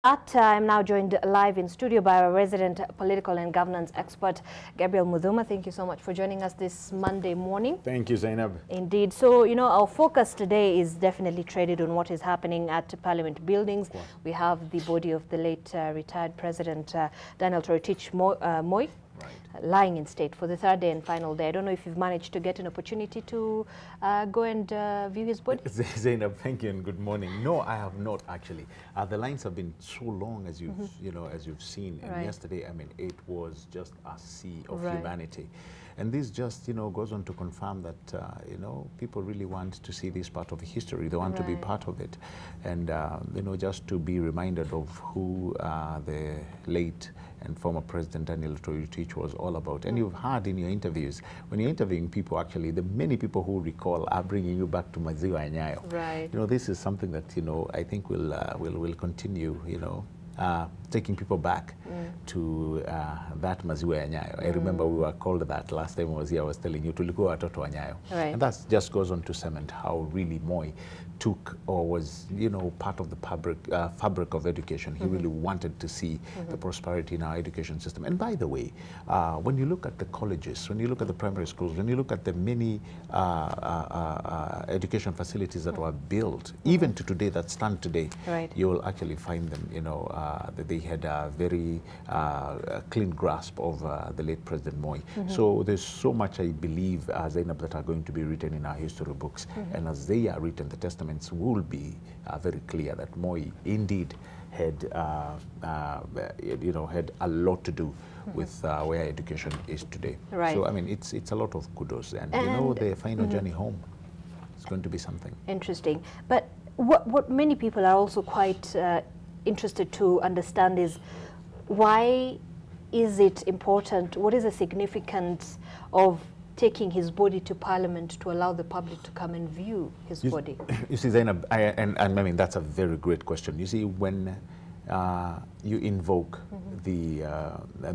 I'm now joined live in studio by our resident political and governance expert, Gabriel Muthuma. Thank you so much for joining us this Monday morning. Thank you, Zainab. Indeed. So, our focus today is definitely traded on what is happening at Parliament buildings. We have the body of the late retired President Daniel Toroitich Mois. Lying in state for the third day and final day. I don't know if you've managed to get an opportunity to go and view his body. Zainab, thank you and good morning. No, I have not actually. The lines have been so long, as you've as you've seen. And yesterday, I mean, it was just a sea of humanity. And this just goes on to confirm that people really want to see this part of history. They want to be part of it, and just to be reminded of who the late and former President Daniel Toroitich was all about. And you've heard in your interviews, when you're interviewing people, actually, the many people who recall are bringing you back to Maziwa and Nyayo. Right. This is something that I think will continue. Taking people back to that Maziwa and Nyayo. I remember we were called that last time I was here. I was telling you, tulikuwa watoto wa Nyayo. And that just goes on to cement how really Moi took or was part of the fabric of education. He really wanted to see the prosperity in our education system. And by the way, when you look at the colleges, when you look at the primary schools, when you look at the many education facilities that were built, even to today, that stand today, you will actually find them, that they had a very clean grasp of the late President Moi. So there's so much, I believe, Zainab, that are going to be written in our history books. And as they are written, the testaments will be very clear that Moi indeed had, had a lot to do with where education is today. So, I mean, it's a lot of kudos. And the final journey home is going to be something. Interesting. But what many people are also quite interested to understand is, why is it important? What is the significance of taking his body to Parliament to allow the public to come and view his body? You see, Zainab, and I mean, that's a very great question. You see, when you invoke the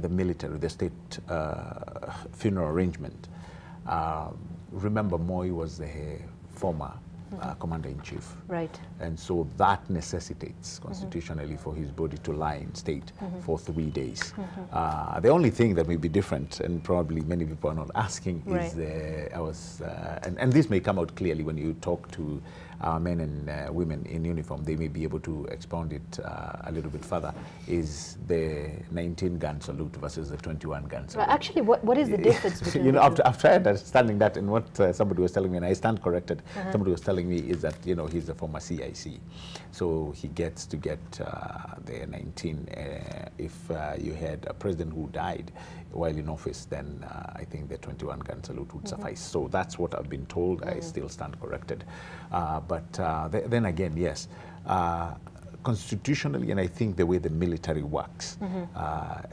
military, the state funeral arrangement, remember Moi was the former Commander-in-Chief. Right. And so that necessitates constitutionally for his body to lie in state for 3 days. The only thing that may be different, and probably many people are not asking, is and this may come out clearly when you talk to men and women in uniform. They may be able to expound it a little bit further, is the 19-gun salute versus the 21-gun salute. Actually, what is the difference between the after understanding that, and what somebody was telling me, and I stand corrected, somebody was telling me is that, he's a former CIC. So he gets to get the 19. If you had a president who died while in office, then I think the 21-gun salute would suffice. So that's what I've been told. I still stand corrected. But then again, yes, constitutionally, and I think the way the military works,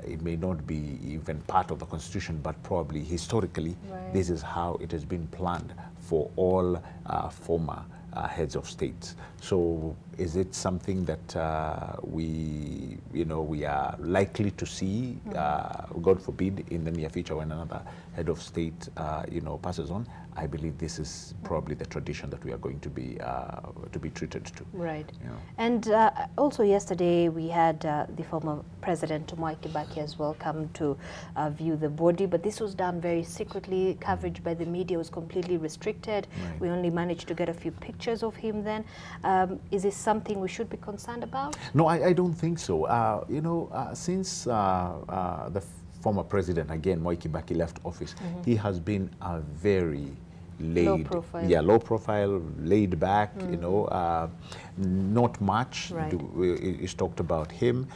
it may not be even part of the constitution, but probably historically, this is how it has been planned for all former heads of states. So is it something that we are likely to see, God forbid, in the near future when another head of state, passes on? I believe this is probably the tradition that we are going to be treated to. Right. And also yesterday we had the former President Mwai Kibaki as well come to view the body, but this was done very secretly. Coverage by the media was completely restricted. We only managed to get a few pictures of him then. Is this something we should be concerned about? No, I don't think so. Since the former president, again, Mwai Kibaki, left office, he has been a very low profile, laid back, not much is talked about him.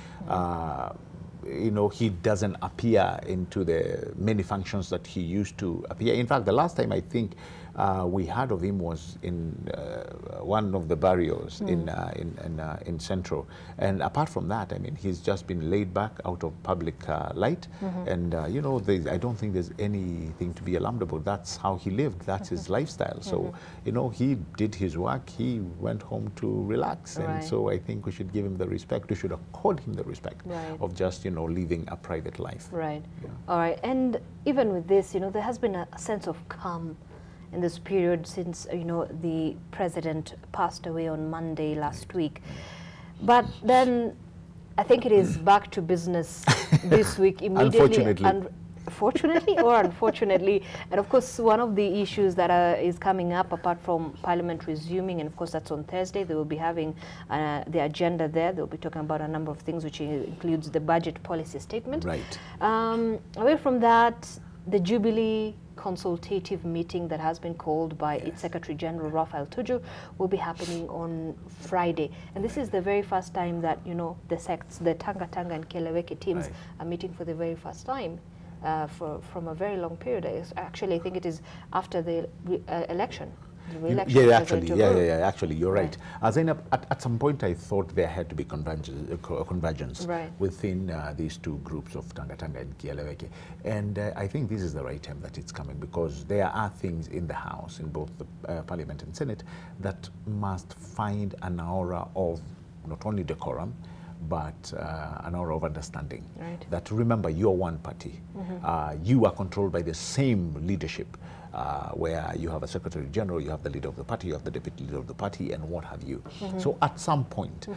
He doesn't appear into the many functions that he used to appear. In fact, the last time I think we heard of him was in one of the barrios in Central. And apart from that, I mean, he's just been laid back out of public light. And, I don't think there's anything to be alarmed about. That's how he lived. That's his lifestyle. So, he did his work. He went home to relax. And so I think we should give him the respect. We should accord him the respect of just, living a private life. Right. All right. And even with this, there has been a sense of calm in this period since, the president passed away on Monday last week. But then I think it is back to business this week immediately. Fortunately or unfortunately. And of course, one of the issues that is coming up, apart from Parliament resuming, and of course that's on Thursday, they will be having the agenda there. They'll be talking about a number of things, which includes the budget policy statement. Right. Away from that, the Jubilee consultative meeting that has been called by its Secretary General Raphael Tuju will be happening on Friday, and this is the very first time that, you know, the sects, the Tanga and Keleweke teams are meeting for the very first time from a very long period. Actually, I think it is after the election. Actually, you're right. Zainab, at some point I thought there had to be convergence within these two groups of Tanga and Kieleweke. And I think this is the right time that it's coming, because there are things in the House, in both the Parliament and Senate, that must find an aura of not only decorum, but an aura of understanding. That, remember, you're one party. You are controlled by the same leadership, where you have a Secretary General, you have the leader of the party, you have the deputy leader of the party, and what have you. So at some point,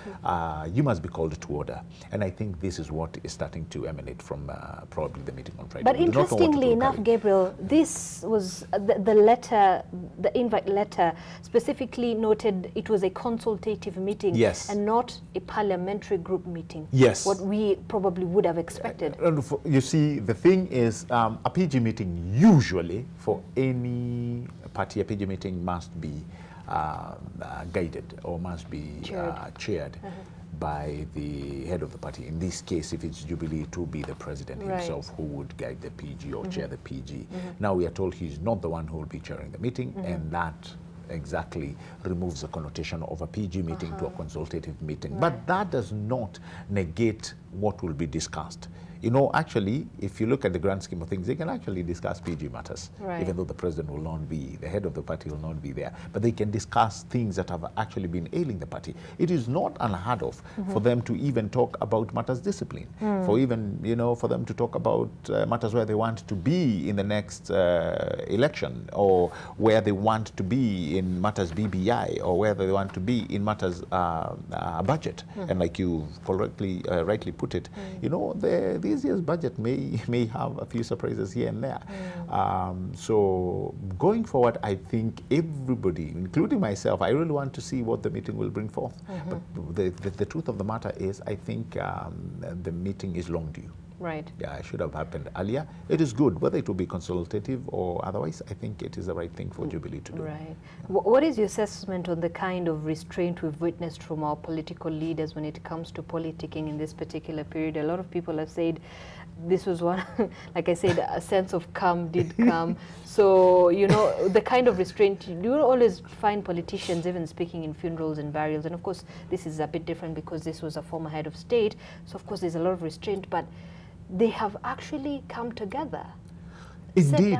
you must be called to order. And I think this is what is starting to emanate from probably the meeting on Friday. But interestingly enough, Gabriel, this was the letter, the invite letter specifically noted it was a consultative meeting and not a parliamentary group meeting. What we probably would have expected. You see, the thing is, a PG meeting usually for any party, a PG meeting must be guided or must be chaired by the head of the party. In this case, if it's Jubilee, it will be the president himself who would guide the PG or chair the PG. Now we are told he's not the one who will be chairing the meeting, and that exactly removes the connotation of a PG meeting to a consultative meeting. But that does not negate what will be discussed. You know, actually, if you look at the grand scheme of things, they can actually discuss PG matters, even though the president will not be, the head of the party will not be there. But they can discuss things that have actually been ailing the party. It is not unheard of for them to even talk about matters discipline, for even, you know, for them to talk about matters where they want to be in the next election, or where they want to be in matters BBI, or where they want to be in matters budget. And like you correctly, rightly put it, you know, this year's budget may have a few surprises here and there. So going forward, I think everybody, including myself, I really want to see what the meeting will bring forth. But the truth of the matter is, I think the meeting is long due. Yeah, it should have happened earlier. It is good, whether it will be consultative or otherwise. I think it is the right thing for Jubilee to do. What is your assessment on the kind of restraint we've witnessed from our political leaders when it comes to politicking in this particular period? A lot of people have said this was one, like I said, a sense of calm did come. So, you know, the kind of restraint, you always find politicians even speaking in funerals and burials. And of course, this is a bit different because this was a former head of state. So of course, there's a lot of restraint, but they have actually come together. Indeed,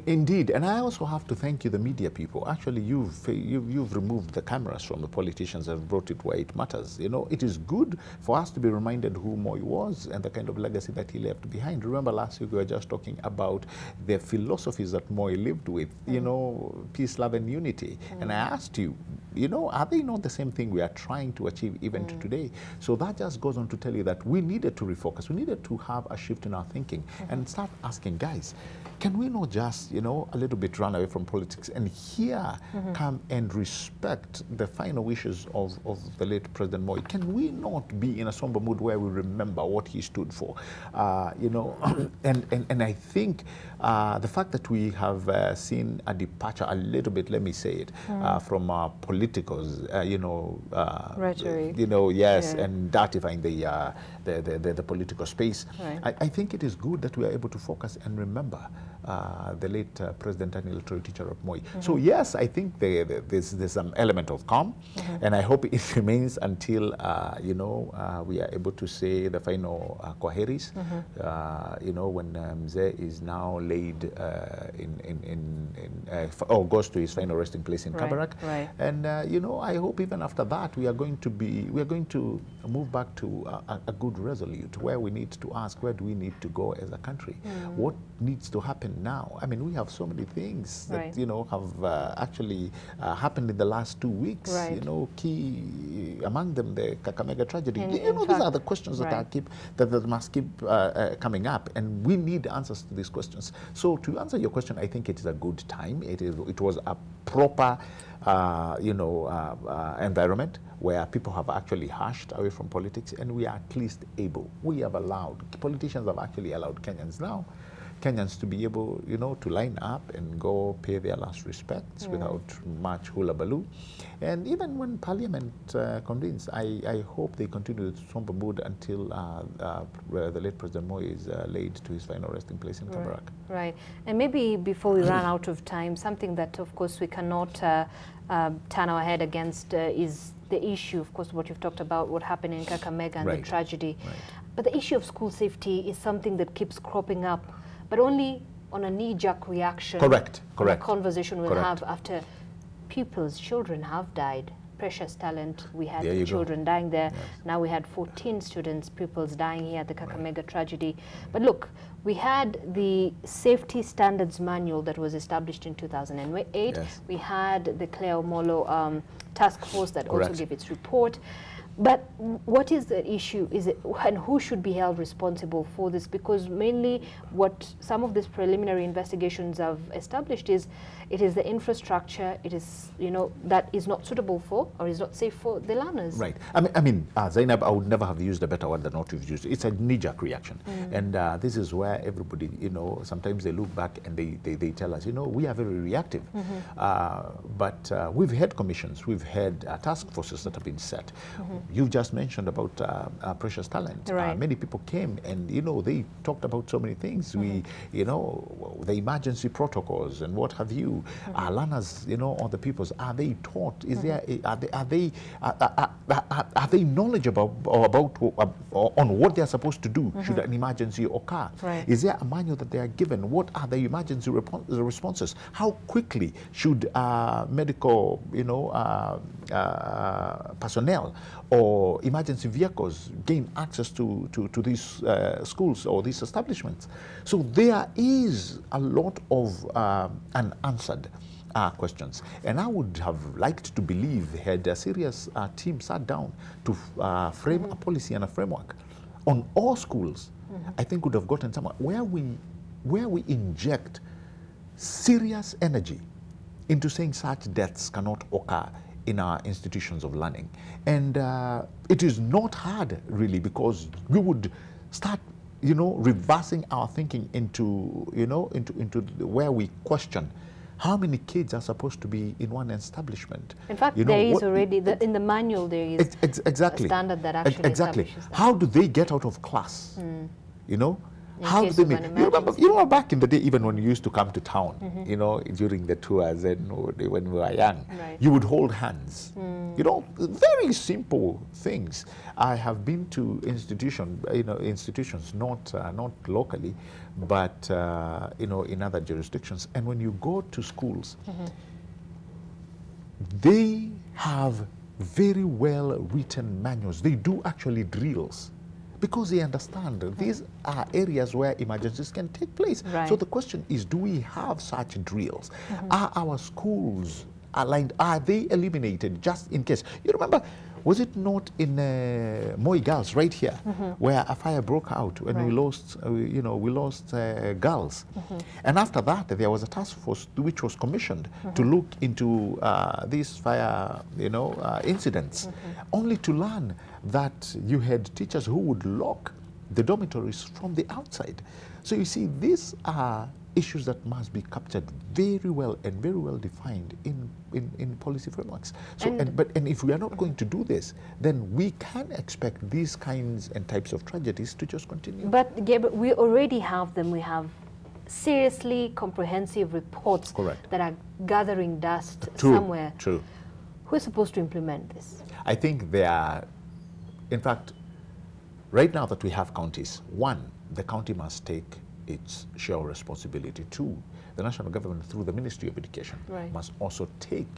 indeed, and I also have to thank you, the media people. Actually, you've removed the cameras from the politicians and brought it where it matters. You know, it is good for us to be reminded who Mois was and the kind of legacy that he left behind. Remember, last week we were just talking about the philosophies that Mois lived with. You know, peace, love, and unity. And I asked you, you know, are they not the same thing we are trying to achieve even to today? So that just goes on to tell you that we needed to refocus. We needed to have a shift in our thinking and start asking, guys, can we not just, you know, a little bit run away from politics and here come and respect the final wishes of the late President Mois? Can we not be in a somber mood where we remember what he stood for? You know, and I think the fact that we have seen a departure a little bit, let me say it, from politicals, you know, rhetoric, you know, and dirtifying the political space. I think it is good that we are able to focus and remember the late President and electoral teacher of Mois. So yes, I think there's some element of calm, and I hope it remains until you know, we are able to say the final kwaheris. You know, when Mzee is now laid or goes to his final resting place in Kabarak, and you know, I hope even after that we are going to move back to a good resolute where we need to ask, where do we need to go as a country? What needs to happen now? I mean, we have so many things that, you know, have actually happened in the last 2 weeks. You know, key among them the Kakamega tragedy. You know, these are the questions that must keep coming up, and we need answers to these questions. So to answer your question, I think it is a good time. It was a proper you know, environment where people have actually hashed away from politics, and we are at least able. We have allowed, politicians have actually allowed Kenyans to be able, you know, to line up and go pay their last respects without much hullabaloo. And even when Parliament convenes, I hope they continue with somber mood until the late President Mois is laid to his final resting place in Kabarak. Right. And maybe before we run out of time, something that, of course, we cannot turn our head against is the issue, of course, what you've talked about, what happened in Kakamega and the tragedy. But the issue of school safety is something that keeps cropping up, but only on a knee-jerk reaction. Correct. A conversation we'll have after pupils, children have died. Precious talent. We had children dying there. Now we had 14 students, pupils dying here at the Kakamega tragedy. But look, we had the safety standards manual that was established in 2008. We had the Claire Omolo task force that also gave its report. But what is the issue? Is it, and who should be held responsible for this? Because mainly what some of these preliminary investigations have established is it is the infrastructure, it is, you know, that is not suitable for or is not safe for the learners. Right. I mean, Zainab, I would never have used a better word than what you've used. It's a knee-jerk reaction. And this is where everybody, you know, sometimes they look back and they tell us, you know, we are very reactive. But we've had commissions, we've had task forces that have been set. You've just mentioned about Precious Talent. Many people came and, you know, they talked about so many things. We, you know, the emergency protocols and what have you. Our learners, you know, or the pupils, are they taught? Is there, are they knowledgeable about on what they are supposed to do should an emergency occur? Is there a manual that they are given? What are the emergency responses? How quickly should medical, you know, personnel or emergency vehicles gain access to these schools or these establishments? So there is a lot of unanswered questions. And I would have liked to believe had a serious team sat down to frame a policy and a framework on all schools, I think would have gotten somewhere where we inject serious energy into saying such deaths cannot occur in our institutions of learning. And it is not hard, really, because we would start, you know, reversing our thinking into, you know, into where we question how many kids are supposed to be in one establishment. In fact, there is already, in the manual, there is a standard that actually establishes that. How do they get out of class? You know? How do they make? You remember back in the day, even when you used to come to town, you know, during the tours and when we were young, you would hold hands. You know, very simple things. I have been to institutions, not locally, but you know, in other jurisdictions. And when you go to schools, they have very well written manuals. They do actually drills, because they understand these are areas where emergencies can take place. So the question is, do we have such drills? Are our schools aligned? Are they eliminated just in case? You remember, was it not in Mois Girls right here, where a fire broke out and we lost, you know, we lost girls. And after that, there was a task force which was commissioned to look into these fire, you know, incidents, only to learn that you had teachers who would lock the dormitories from the outside. So you see, these are issues that must be captured very well and very well defined in policy frameworks. So, and if we are not going to do this, then we can expect these kinds and types of tragedies to just continue. But Gabriel, we already have them. We have seriously comprehensive reports that are gathering dust somewhere. Who's supposed to implement this? I think they are, in fact, right now that we have counties, one, the county must take its share of responsibility. Two, the national government through the Ministry of Education must also take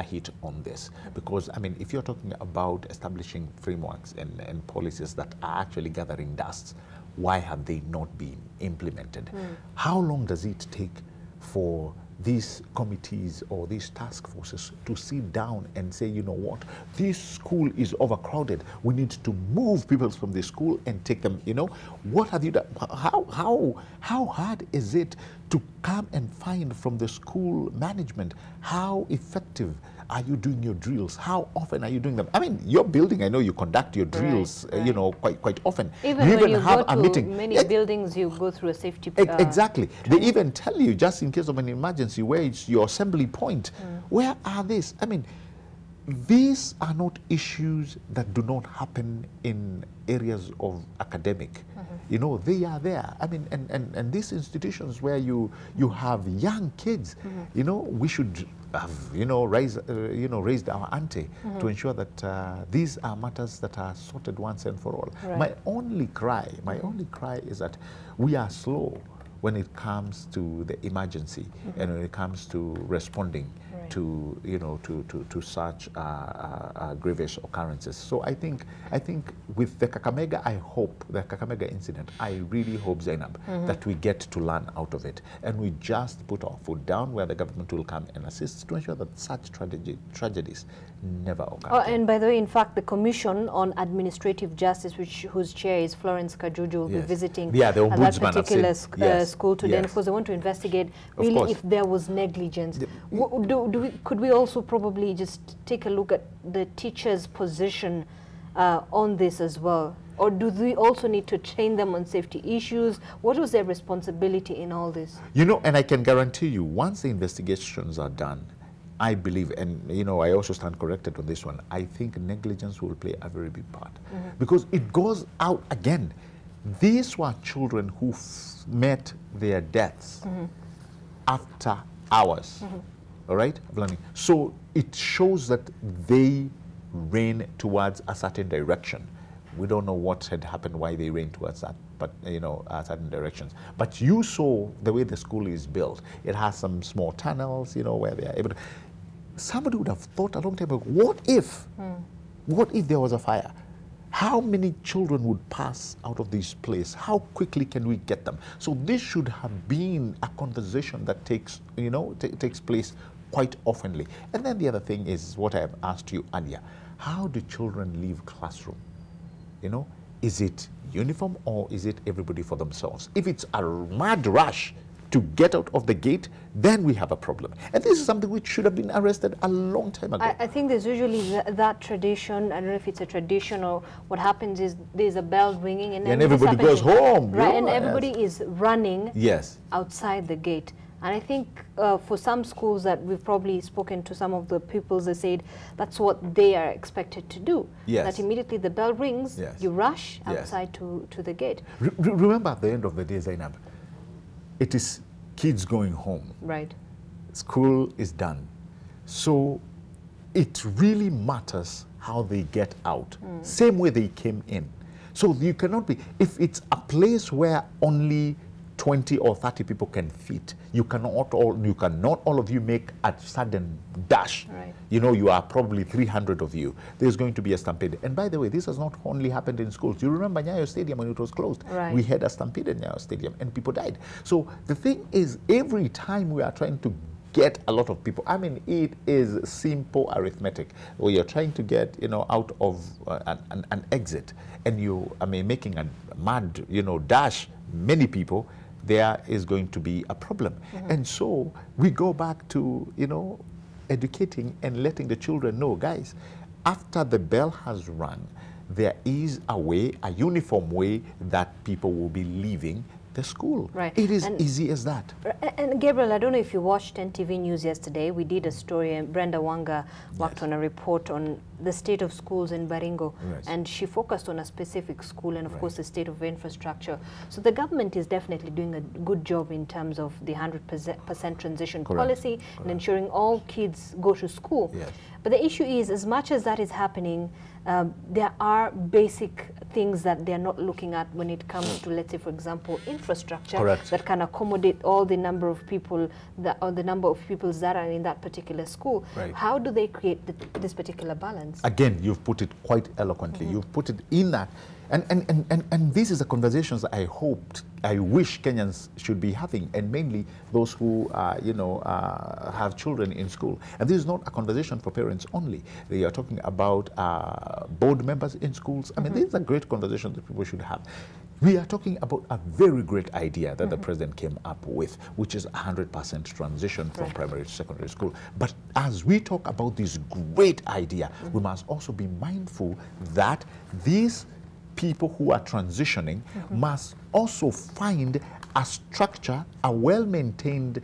a hit on this. Because, I mean, if you're talking about establishing frameworks and policies that are actually gathering dust, why have they not been implemented? How long does it take for these committees or these task forces to sit down and say, you know what, this school is overcrowded. We need to move people from the school and take them, you know. What have you done? How hard is it to come and find from the school management how effective are you doing your drills? How often are you doing them? I mean, your building, I know you conduct your drills, you know, quite often. Even you when even you have go a to meeting. many buildings, you go through a safety exactly. They even tell you, just in case of an emergency, where it's your assembly point. Where are these? I mean, these are not issues that do not happen in areas of academic. You know, they are there. I mean, and these institutions where you have young kids, you know, we should have, you know, raised our ante to ensure that these are matters that are sorted once and for all. Right. My only cry is that we are slow when it comes to the emergency and when it comes to responding to, you know, to such grievous occurrences. So I think with the Kakamega, I hope the Kakamega incident, I really hope, Zainab, that we get to learn out of it and we just put our foot down where the government will come and assist to ensure that such tragedies never occur. Oh, and by the way, in fact, the Commission on Administrative Justice, whose chair is Florence Kajuju, will be visiting the that particular school today. And of course, they want to investigate really if there was negligence. Could we also probably just take a look at the teachers' position on this as well? Or do we also need to train them on safety issues? What was their responsibility in all this? You know, and I can guarantee you, once the investigations are done, I believe, and you know, I also stand corrected on this one, I think negligence will play a very big part. Because it goes out again. These were children who met their deaths after hours, all right, of learning. So it shows that they ran towards a certain direction. We don't know what had happened, why they ran towards that, but you know, certain directions. But you saw the way the school is built. It has some small tunnels, you know, where they are able to. Somebody would have thought a long time ago, what if there was a fire? How many children would pass out of this place? How quickly can we get them? So this should have been a conversation that takes, you know, takes place quite oftenly. And then the other thing is what I have asked you earlier. How do children leave classroom? You know, is it uniform or is it everybody for themselves? If it's a mad rush to get out of the gate, then we have a problem. And this is something which should have been arrested a long time ago. I think there's usually that tradition. I don't know if it's a tradition or what happens is there's a bell ringing and everybody goes home. Right, and everybody is running yes. outside the gate. And I think for some schools that we've probably spoken to some of the pupils, they said that's what they are expected to do. Yes. That immediately the bell rings, yes. you rush yes. outside to the gate. Remember at the end of the day, Zainab, it is kids going home. Right. School is done. So it really matters how they get out. Same way they came in. So you cannot be, if it's a place where only 20 or 30 people can fit, you cannot all of you make a sudden dash. Right. You know, you are probably 300 of you. There's going to be a stampede. And by the way, this has not only happened in schools. You remember Nyayo Stadium when it was closed? Right. We had a stampede in Nyayo Stadium and people died. So the thing is, every time we are trying to get a lot of people, I mean, it is simple arithmetic. Where you're trying to get, you know, out of an exit and you, I mean, making a mad, you know, dash, many people, there is going to be a problem. And so we go back to, you know, educating and letting the children know, guys, after the bell has rung, there is a way, a uniform way that people will be leaving the school. Right. It is easy as that. And Gabriel, I don't know if you watched NTV News yesterday. We did a story, and Brenda Wanga worked yes. on a report on the state of schools in Baringo, yes. and she focused on a specific school and, of right. course, the state of infrastructure. So the government is definitely doing a good job in terms of the 100% transition Correct. policy and ensuring all kids go to school. Yes. But the issue is, as much as that is happening, there are basic things that they're not looking at when it comes to, let's say, for example, infrastructure. Correct. That can accommodate all the number of people that, or the number of pupils that are in that particular school. Right. How do they create this particular balance? Again, you've put it quite eloquently. You've put it in that. And this is the conversations I wish Kenyans should be having, and mainly those who, have children in school. And this is not a conversation for parents only. They are talking about board members in schools. I mean, this is a great conversation that people should have. We are talking about a very great idea that the president came up with, which is 100% transition from primary to secondary school. But as we talk about this great idea, we must also be mindful that these people who are transitioning must also find a structure, a well-maintained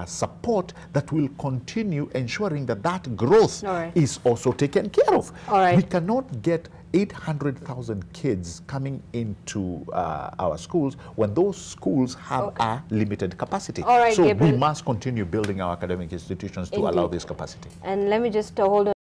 support that will continue ensuring that that growth is also taken care of. We cannot get 800,000 kids coming into our schools when those schools have a limited capacity. So Gabriel, we must continue building our academic institutions to allow this capacity. And let me just hold on.